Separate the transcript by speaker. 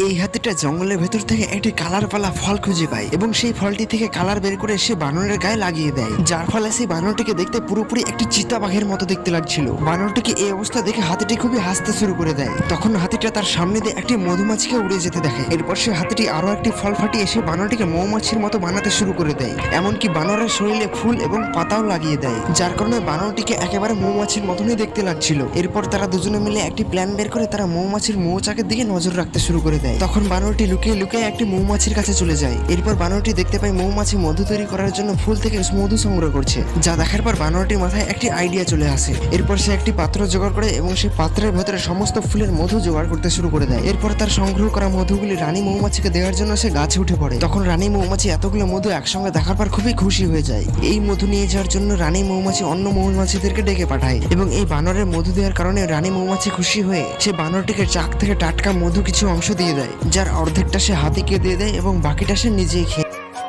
Speaker 1: এই হাতিটা জঙ্গলের ভেতর থেকে একটি কালার পালা ফল খুঁজে পায় এবং সেই ফলটি থেকে কালার বের করে সে বানরের গায়ে লাগিয়ে দেয়, যার ফলে সেই বানরটিকে দেখতে পুরোপুরি একটি চিতাবাঘের মতো দেখতে লাগছিল। বানরটিকে এই অবস্থা দেখে হাতিটি খুবই হাসতে শুরু করে দেয়। তখন হাতিটা তার সামনে দিয়ে একটি মধুমাছিকে উড়ে যেতে দেখে। এরপর সে হাতিটি আরো একটি ফল ফাটিয়ে সে বানরটিকে মৌমাছির মতো বানাতে শুরু করে দেয়, এমনকি বানরের শরীরে ফুল এবং পাতাও লাগিয়ে দেয়, যার কারণে বানরটিকে একেবারে মৌমাছির মতনই দেখতে লাগছিল। এরপর তারা দুজনে মিলে একটি প্ল্যান বের করে তারা মৌমাছির মৌচাকের দিকে নজর রাখতে শুরু করে দেয়। তখন বানরটি লুকিয়ে লুকিয়ে একটি মৌমাছির কাছে চলে যায়। এরপর বানরটি দেখতে পায় মৌমাছি মধু তৈরি করার জন্য ফুল থেকে মধু সংগ্রহ করছে, যা দেখার পর বানরটির মাথায় একটি আইডিয়া চলে আসে। এরপর সে একটি পাত্র জোগাড় করে এবং সেই পাত্রের ভেতরে সমস্ত ফুলের মধু জোগাড় করতে শুরু করে দেয়। এরপর তার সংগ্রহ করা মধুগুলি রানী মৌমাছিকে দেওয়ার জন্য সে গাছে উঠে পড়ে। তখন রানী মৌমাছি এতগুলো মধু একসঙ্গে দেখার পর খুবই খুশি হয়ে যায়। এই মধু নিয়ে যাওয়ার জন্য রানী মৌমাছি অন্য মৌমাছিদেরকে ডেকে পাঠায় এবং এই বানরের মধু দেওয়ার কারণে রানী মৌমাছি খুশি হয়ে সে বানরটিকে চাক থেকে টাটকা মধু কিছু অংশ দিয়ে দেয়, যার অর্ধেকটা সে হাতিকে দিয়ে দেয় এবং বাকিটা সে নিজেই খেয়ে।